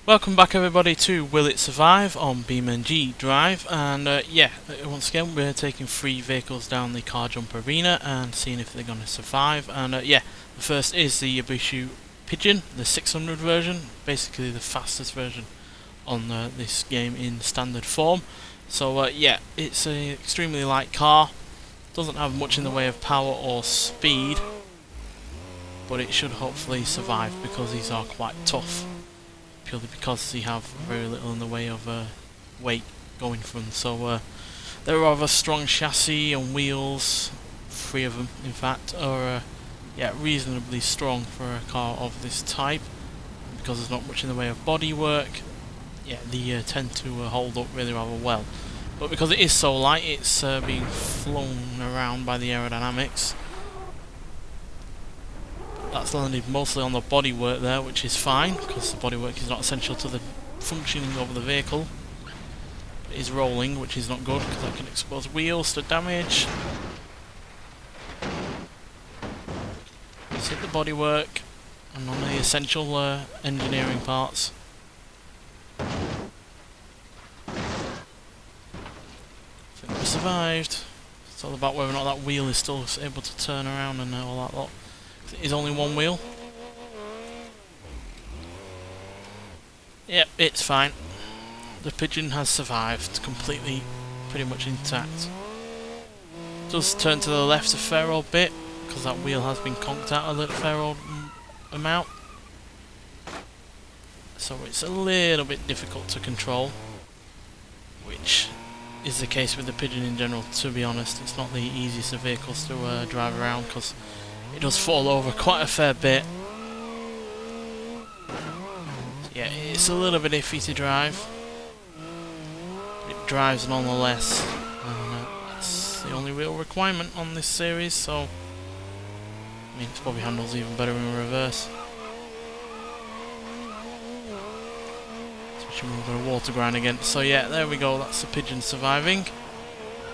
Welcome back everybody to Will It Survive on BeamNG.drive, and once again we're taking 3 vehicles down the car jump arena and seeing if they're going to survive. And the first is the Yakuza Pigeon, the 600 version, basically the fastest version on this game in standard form. So it's an extremely light car, doesn't have much in the way of power or speed, but it should hopefully survive because these are quite tough. Purely because they have very little in the way of weight going from them. So they're rather strong chassis and wheels, 3 of them in fact, are reasonably strong for a car of this type. Because there's not much in the way of bodywork, they tend to hold up really rather well. But because it is so light, it's being flown around by the aerodynamics. That's landed mostly on the bodywork there, which is fine, because the bodywork is not essential to the functioning of the vehicle. It is rolling, which is not good, because that can expose wheels to damage. Just hit the bodywork, and on the essential engineering parts. I think we survived. It's all about whether or not that wheel is still able to turn around and all that lot. It is only one wheel. Yep, it's fine. The Pigeon has survived completely, pretty much intact. Does turn to the left a fair old bit, because that wheel has been conked out a little fair old amount. So it's a little bit difficult to control, which is the case with the Pigeon in general, to be honest. It's not the easiest of vehicles to drive around, because it does fall over quite a fair bit. Yeah, it's a little bit iffy to drive. It drives nonetheless. And that's the only real requirement on this series, so I mean, it probably handles even better in reverse. Especially when we've got a water grind again. So yeah, there we go, that's the Pigeon surviving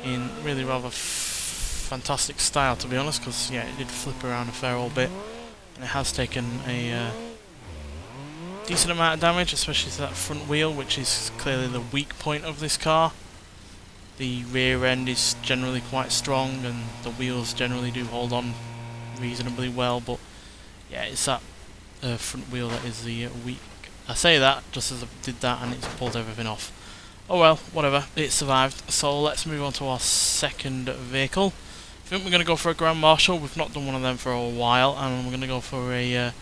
in really rather fantastic style, to be honest, because it did flip around a fair old bit, and it has taken a decent amount of damage, especially to that front wheel, which is clearly the weak point of this car. The rear end is generally quite strong, and the wheels generally do hold on reasonably well, but yeah, it's that front wheel that is the weak. I say that just as I did that, and it's pulled everything off. Oh well, whatever, it survived. So let's move on to our second vehicle. I think we're going to go for a Grand Marshal. We've not done one of them for a while, and we're going to go for a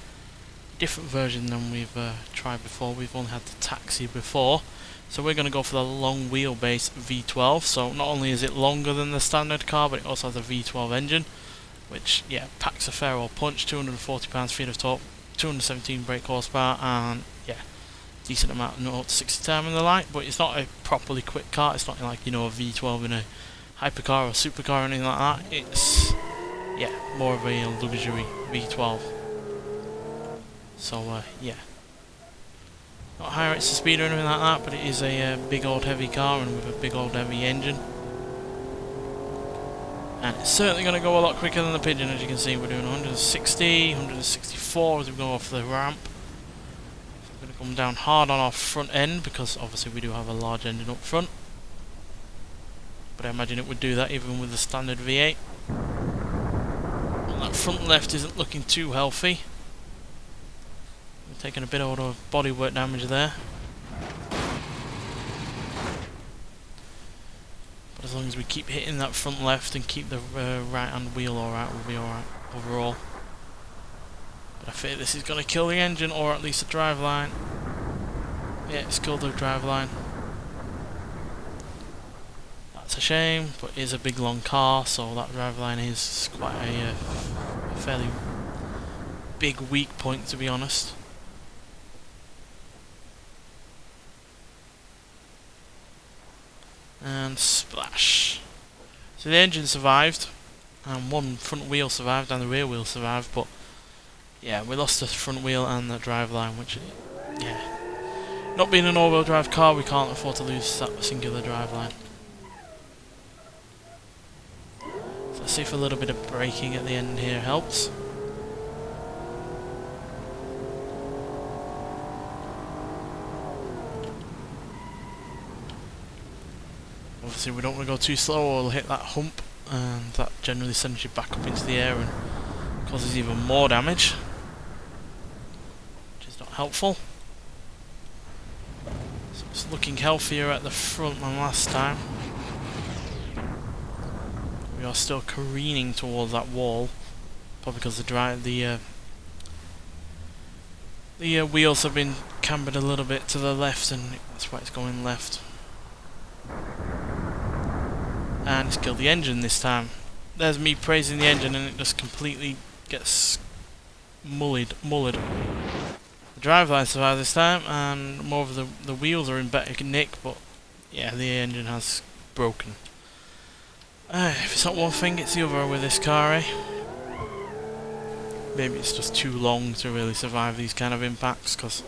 different version than we've tried before. We've only had the Taxi before, so we're going to go for the long wheelbase V12. So not only is it longer than the standard car, but it also has a V12 engine, which packs a fair old punch. 240 pounds-feet of torque, 217 brake horsepower, and decent amount of 0 to 60 time in the light. But it's not a properly quick car. It's not like a V12 in a hypercar or supercar or anything like that. It's more of a luxury V12. So not high rates of speed or anything like that, but it is a big old heavy car and with a big old heavy engine. And it's certainly going to go a lot quicker than the Pigeon. As you can see, we're doing 160, 164 as we go off the ramp. So we're going to come down hard on our front end, because obviously we do have a large engine up front. But I imagine it would do that even with the standard V8. And that front left isn't looking too healthy. We're taking a bit of bodywork damage there. But as long as we keep hitting that front left and keep the right hand wheel alright, we'll be alright overall. But I fear this is going to kill the engine, or at least the driveline. Yeah, it's killed the driveline. It's a shame, but it is a big long car, so that driveline is quite a fairly big weak point, to be honest. And splash. So the engine survived, and one front wheel survived, and the rear wheel survived, but we lost the front wheel and the driveline, which not being an all-wheel drive car, we can't afford to lose that singular driveline. Let's see if a little bit of braking at the end here helps. obviously we don't want to go too slow or we'll hit that hump, and that generally sends you back up into the air and causes even more damage, which is not helpful. So it's looking healthier at the front than last time. We are still careening towards that wall, probably because the wheels have been cambered a little bit to the left, and that's why it's going left. And it's killed the engine this time. There's me praising the engine and it just completely gets mullered. The driveline survived this time, and more of the wheels are in better nick, but yeah, the engine has broken. If it's not one thing, it's the other with this car, eh? Maybe it's just too long to really survive these kind of impacts, because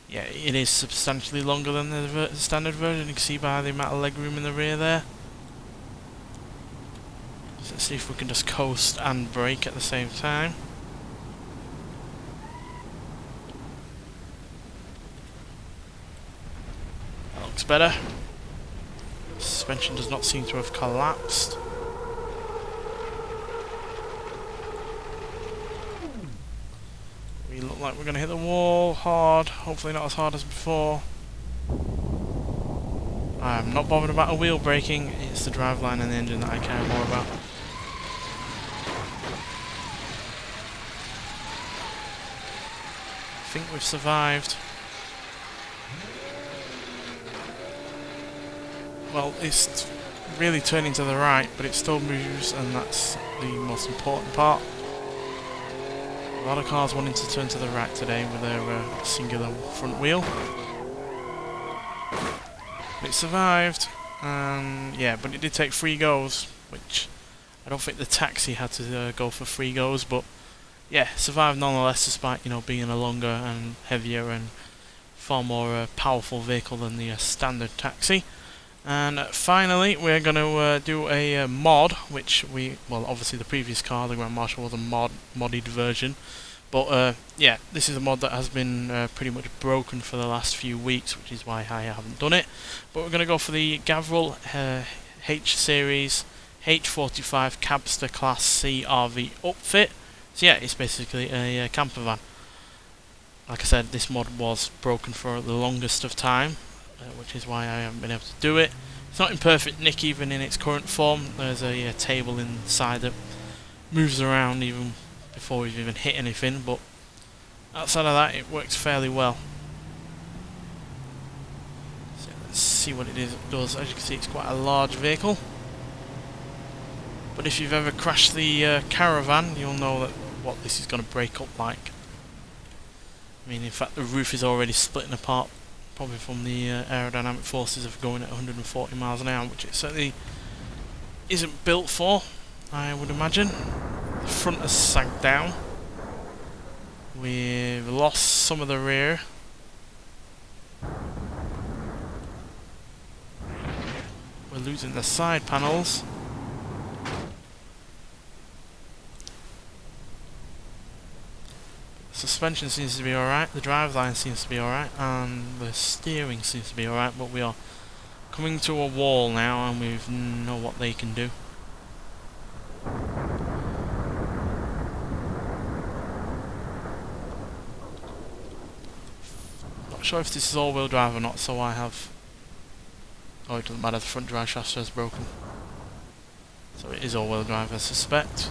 yeah, it is substantially longer than the standard version. You can see by the amount of legroom in the rear there. So let's see if we can just coast and brake at the same time. That looks better. Suspension does not seem to have collapsed. We look like we're going to hit the wall hard, hopefully not as hard as before. I'm not bothered about a wheel braking, it's the driveline and the engine that I care more about. I think we've survived. Well, it's really turning to the right, but it still moves, and that's the most important part. A lot of cars wanting to turn to the right today with their singular front wheel. But it survived, and yeah, but it did take 3 goes, which I don't think the taxi had to go for 3 goes, but yeah, survived nonetheless, despite, you know, being a longer and heavier and far more powerful vehicle than the standard taxi. And finally, we're going to do a mod, which well, obviously the previous car, the Grand Marshal, was a modded version. But yeah, this is a mod that has been pretty much broken for the last few weeks, which is why I haven't done it. But we're going to go for the Gavril H-Series H45 Cabster Class C RV upfit. So yeah, it's basically a campervan. Like I said, this mod was broken for the longest of time, which is why I haven't been able to do it. It's not in perfect nick even in its current form. There's a table inside that moves around even before we've even hit anything, but outside of that it works fairly well. So let's see what it does. As you can see, it's quite a large vehicle, but if you've ever crashed the Caravan, you'll know that what this is going to break up like. I mean, in fact, the roof is already splitting apart, probably from the aerodynamic forces of going at 140 miles an hour, which it certainly isn't built for, I would imagine. The front has sagged down. We've lost some of the rear. We're losing the side panels. The suspension seems to be alright, the driveline seems to be alright, and the steering seems to be alright, but we are coming to a wall now and we know what they can do. Not sure if this is all-wheel drive or not, so I have... Oh, it doesn't matter, the front drive shaft is broken. So it is all-wheel drive, I suspect.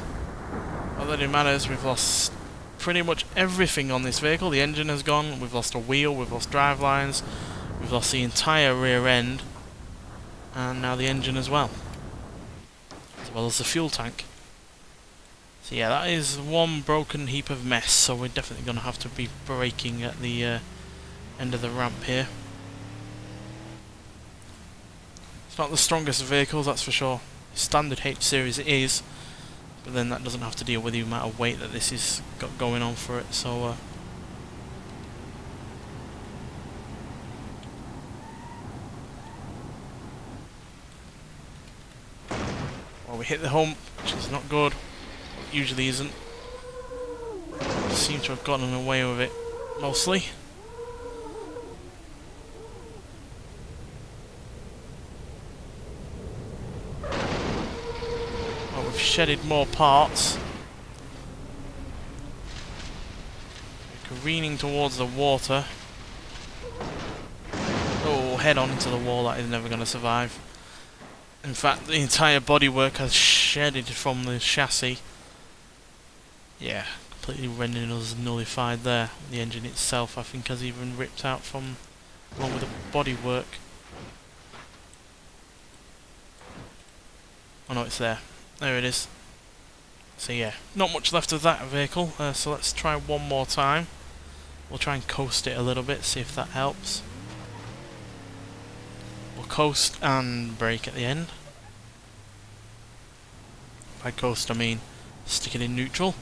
Not that it matters, we've lost pretty much everything on this vehicle. The engine has gone, we've lost a wheel, we've lost drive lines, we've lost the entire rear end, and now the engine as well as the fuel tank. So yeah, that is one broken heap of mess, so we're definitely going to have to be braking at the end of the ramp here. It's not the strongest of vehicles, that's for sure. Standard H-Series it is, but then that doesn't have to deal with the amount of weight that this has got going on for it, so well, we hit the hump, which is not good. It usually isn't. Seem to have gotten away with it mostly. we've shedded more parts. We're careening towards the water. Oh, head on into the wall, that is never going to survive. In fact, the entire bodywork has shedded from the chassis. Yeah, completely rendering us nullified there. The engine itself, I think, has even ripped out from along with the bodywork. Oh no, it's there. There it is. So yeah, not much left of that vehicle, so let's try one more time. We'll try and coast it a little bit, see if that helps. We'll coast and brake at the end. By coast I mean stick it in neutral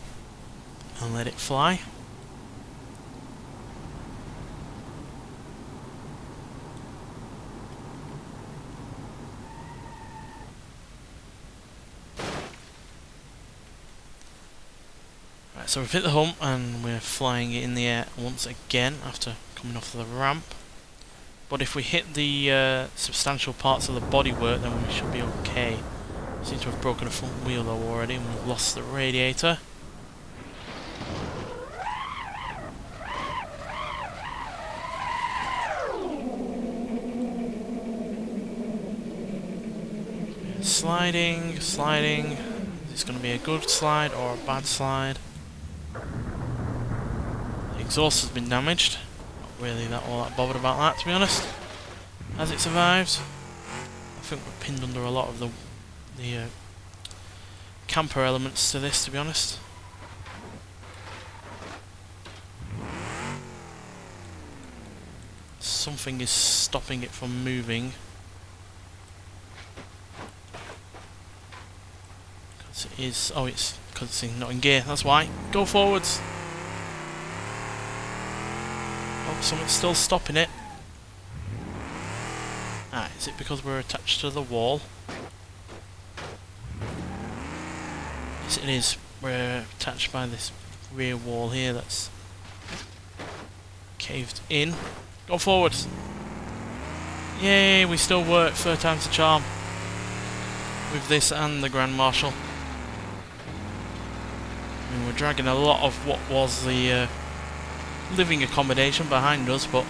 and let it fly. Right, so we've hit the hump and we're flying it in the air once again after coming off the ramp. But if we hit the substantial parts of the bodywork, then we should be okay. Seem to have broken a front wheel though already, and we've lost the radiator. Sliding, sliding. Is this going to be a good slide or a bad slide? The exhaust has been damaged. Really all that bothered about that, to be honest. Has it survived? I think we're pinned under a lot of the camper elements to this, to be honest. Something is stopping it from moving. Because it is... oh, it's because it's not in gear, that's why. Go forwards! Oh, something's still stopping it. Ah, is it because we're attached to the wall? Yes, it is. We're attached by this rear wall here that's caved in. Go forwards! Yay, we still work. Third time's the charm. With this and the Grand Marshal. I mean, we're dragging a lot of what was the living accommodation behind us, but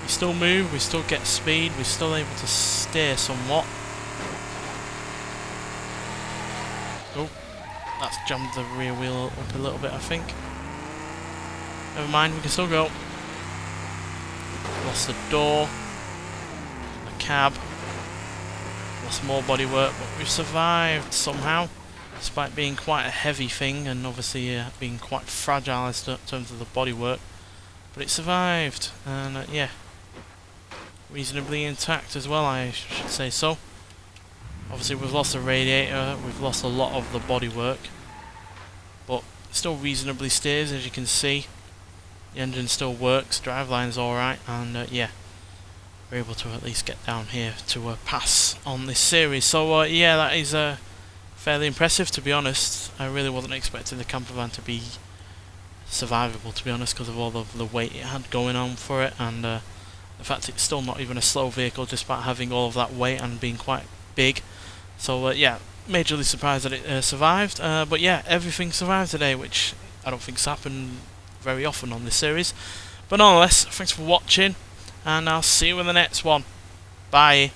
we still move, we still get speed, we're still able to steer somewhat. Oh, that's jammed the rear wheel up a little bit, I think. Never mind, we can still go. Lost the door, the cab, lost more bodywork, but we've survived somehow, despite being quite a heavy thing and obviously being quite fragile in terms of the bodywork. But it survived, and yeah, reasonably intact as well, I should say so. Obviously we've lost the radiator, we've lost a lot of the bodywork, but still reasonably steers, as you can see. The engine still works, driveline's alright, and yeah, we're able to at least get down here to pass on this series. So yeah, that is fairly impressive, to be honest. I really wasn't expecting the Campervan to be survivable, to be honest, because of all of the weight it had going on for it, and the fact it's still not even a slow vehicle despite having all of that weight and being quite big. So yeah, majorly surprised that it survived, but yeah, everything survived today, which I don't think's happened very often on this series. But nonetheless, thanks for watching, and I'll see you in the next one. Bye.